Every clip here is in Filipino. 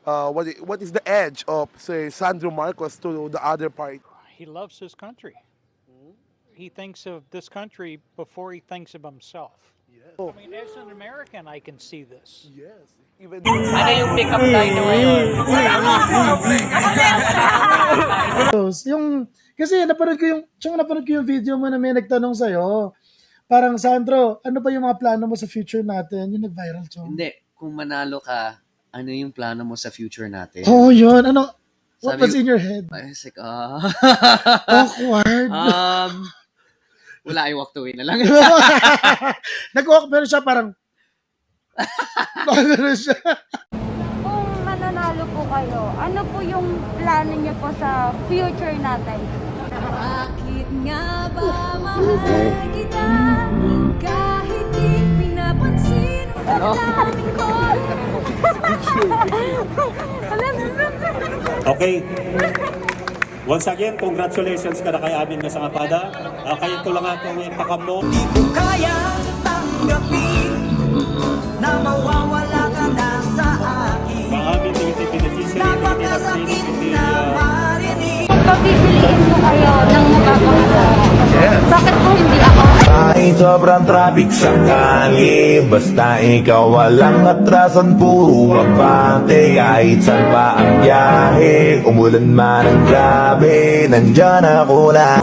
what is the edge of, say, Sandro Marcos to the other party? He loves his country. He thinks of this country before he thinks of himself. Yes. I mean, as an American, I can see this. Yes. Even Ano yung pick-up line mo ngayon? Kasi napanood ko yung video mo na may nagtanong sa'yo. Parang, Sandro, ano ba yung mga plano mo sa future natin? Yung nag-viral, Chong. Hindi, kung manalo ka, ano yung plano mo sa future natin? Oh, yun. Ano? What Sabi- was in your head? I was like, Awkward. wala, I walked away na lang. Nag-walk, pero siya parang, ano siya? Kung mananalo po kayo, ano po yung plano niyo po sa future natin? Bakit nga ba mahal kita kahit di pinapansin ang dami ko? Okay. Once again, congratulations ka na kay Amin nga sa Kapada. Kayo ko lang atong ipakam mo. Di ko kayang tanggapin na mawawala ka na sa akin. Maamin tingiti beneficiary, Napakasakit na marinig. Pagpipiliin po kayo ng magpapangasawa. Bakit po hindi ako? Kahit sobrang traffic sa kali, basta ikaw walang atrasan, puro abante. Kahit saan pa ang biyahe, umulan man ang grabe, nandyan ako na.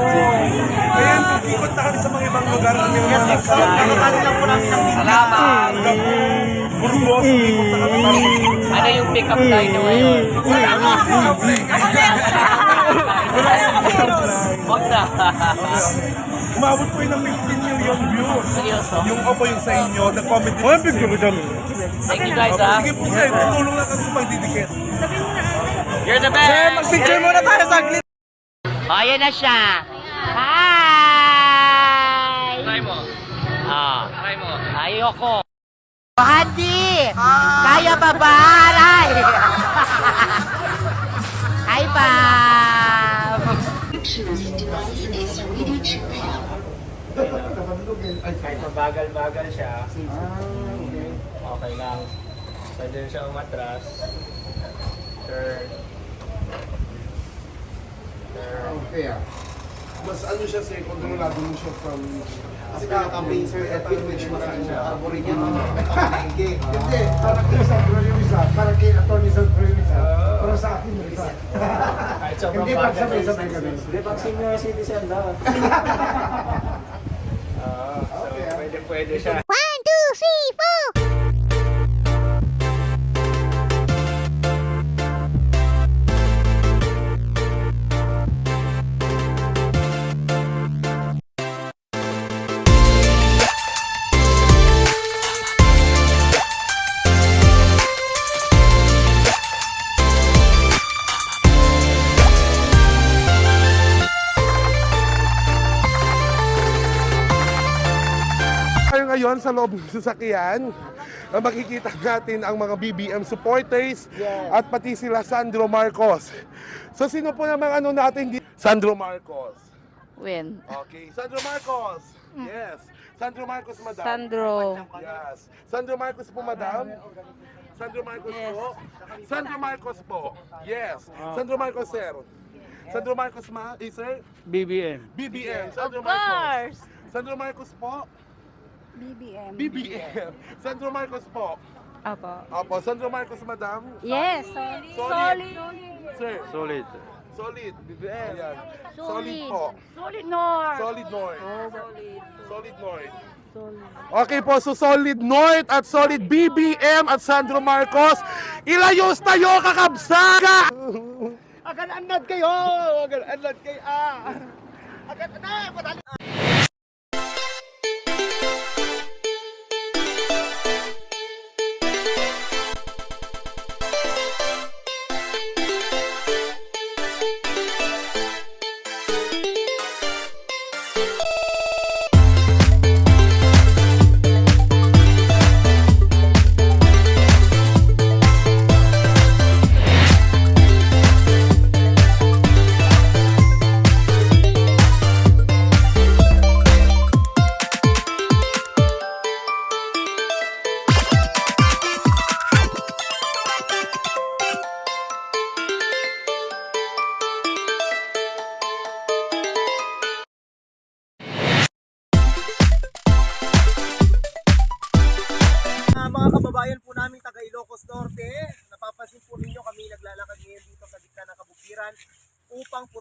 ikot na kami sa mga ibang lugar ng mga Salamat! Burgos, ikot na kami. Ano yung pick-up line mo ngayon? Huwag na. Umabot po yun ng 15 million views. Seryoso? Yung opo yung sa inyo, nag-comment din. Oh, picture ko dyan. Thank you guys, ha? Sige po sir, tutulong lang kami sa pagdidikit. You're the best! Magpicture muna tayo saglit. Ayan na siya! Hi! Try mo. Try mo. Ayoko. Andy! Kaya ba ba? Aray! Hi, Bob! Kahit mabagal-bagal siya, okay lang. Pwede siya umatras. Turn. Okay mas ano siya sir, kontrolado mo siya from... Kasi kaya-campaign sir, eto which marami siya. Arborin niya, hindi, parang kay Sandro yung isa, parang kay Atty. Sandro yung isa, pero sa akin yung isa. Kahit sobrang Hindi bagal. pagsabay-sabay kami. Hindi, pag senior citizen daw. So, pwede siya. Tayo ngayon sa loob ng sasakyan, makikita natin ang mga BBM supporters at pati sila Sandro Marcos. So sino po namang ano natin dito? Sandro Marcos. Win. Okay, Sandro Marcos. Yes. Sandro Marcos, madam. Sandro. Yes. Sandro Marcos po, madam. Sandro Marcos po. Sandro Marcos po. Yes. Sandro Marcos, sir. Sandro Marcos, sir? BBM. BBM. Sandro Marcos. Sandro Marcos po. BBM. BBM. Sandro Marcos po. Apo. Opo, Sandro Marcos, madam. Yes. Solid. Sir. Solid. Solid. BBM. Ayan. Solid Solid. po. Solid North. Solid North. Solid North. Okay po, so Solid North at Solid BBM at Sandro Marcos. Ilayos tayo, kakabsaga! Agad-anad kayo! Agad-anad kayo! Agad-anad!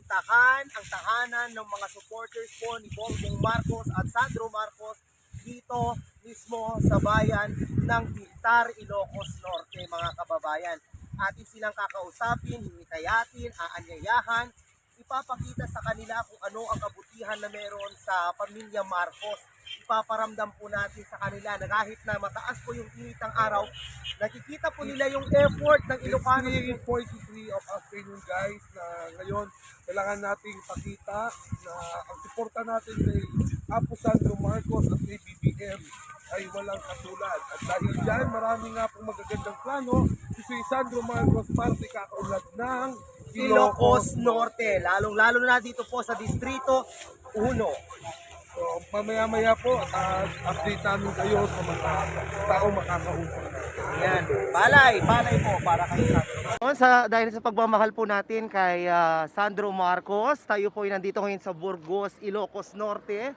suportahan ang tahanan ng mga supporters po ni Bongbong Marcos at Sandro Marcos dito mismo sa bayan ng Pilar, Ilocos Norte, mga kababayan. Atin silang kakausapin, hinikayatin, aanyayahan, ipapakita sa kanila kung ano ang kabutihan na meron sa pamilya Marcos. Ipaparamdam po natin sa kanila na kahit na mataas po yung init ng araw, nakikita po nila yung effort ng Ilocano. 3:43 of afternoon guys, na ngayon kailangan nating pakita na ang suporta natin kay Apo Sandro Marcos at kay BBM ay walang katulad. At dahil dyan, marami nga pong magagandang plano si Sandro Marcos para sa kakaunlad ng Ilocos Norte, lalong-lalo na dito po sa Distrito 1. So, mamaya-maya po, update namin kayo sa mga taong makakausap. Yan, palay po para kay Sandro. Dahil sa pagmamahal po natin kay Sandro Marcos, tayo po ay nandito ngayon sa Burgos, Ilocos Norte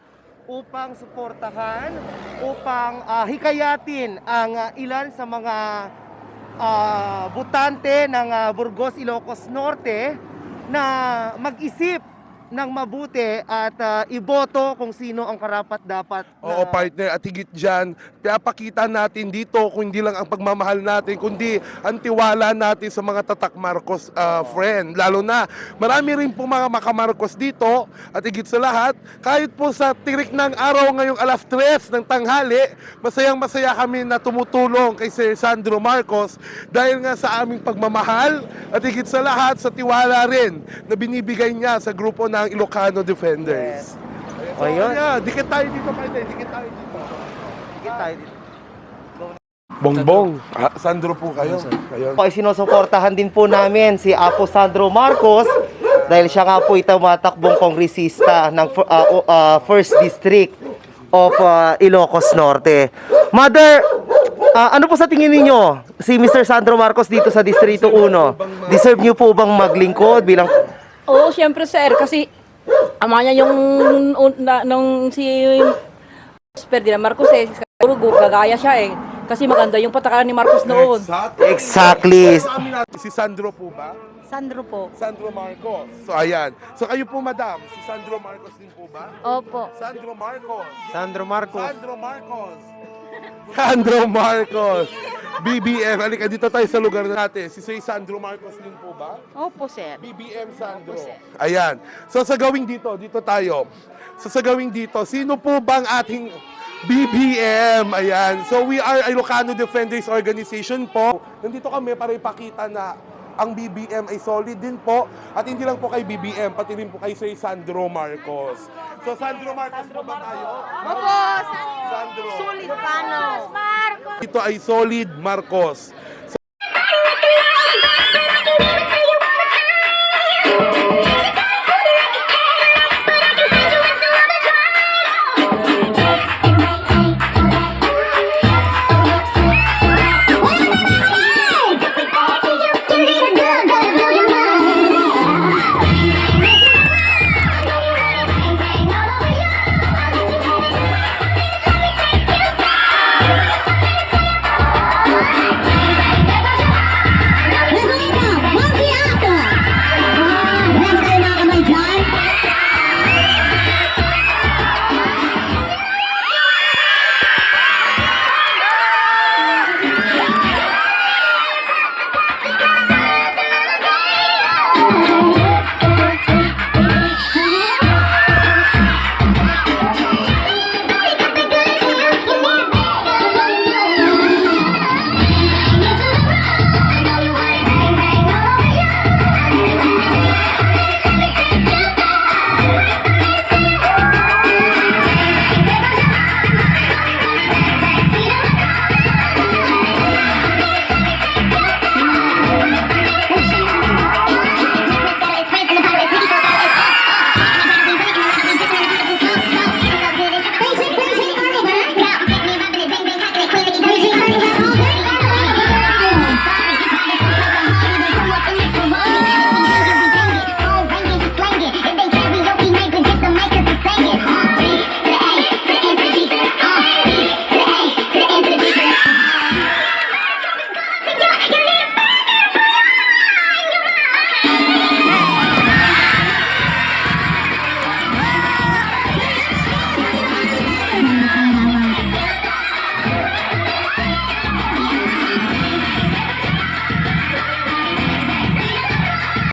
upang suportahan, upang hikayatin ang ilan sa mga butante ng Burgos, Ilocos Norte na mag-isip ng mabuti at iboto kung sino ang karapat-dapat. Oo, partner, at higit dyan, pinapakita natin dito kung hindi lang ang pagmamahal natin, kundi ang tiwala natin sa mga tatak Marcos friend. Lalo na, marami rin po mga makamarcos dito, at higit sa lahat, kahit po sa tirik ng araw ngayong alas 3 ng tanghali, masayang-masaya kami na tumutulong kay Sir Sandro Marcos dahil nga sa aming pagmamahal, at higit sa lahat, sa tiwala rin na binibigay niya sa grupo ng Ilocano Defenders. So, Ayun. dikit tayo dito, partner. Dikit tayo dito. Dikit tayo dito. Bongbong, Sandro po kayo. Ay sinusuportahan din po namin si Apo Sandro Marcos dahil siya nga po tumatakbong kongresista ng First District of Ilocos Norte. Mother, ano po sa tingin ninyo si Mr. Sandro Marcos dito sa Distrito 1? Deserve niyo po bang maglingkod bilang... Oo, siyempre sir, kasi ama niya yung nung si Ferdinand Marcos siguro gagaya siya kasi maganda yung patakaran ni Marcos noon. Exactly. Si Sandro po ba? Sandro po. Sandro Marcos. So ayan. So kayo po, madam, si Sandro Marcos din po ba? Opo. Sandro Marcos. Sandro Marcos. Sandro Marcos. Sandro Marcos. BBM. Halika dito tayo sa lugar natin. Si Sandro Marcos din po ba? Opo sir. BBM Sandro. Ayan. So sa gawing dito tayo. So sa gawing dito, sino po bang ating BBM? Ayan. So we are Ilocano Defenders Organization po. Nandito kami para ipakita na ang BBM ay solid din po. At hindi lang po kay BBM, pati rin po kay Sir Sandro Marcos. So Sandro Marcos po ba tayo? Opo, Sandro. Sulit Marcos. Ito ay Solid Marcos.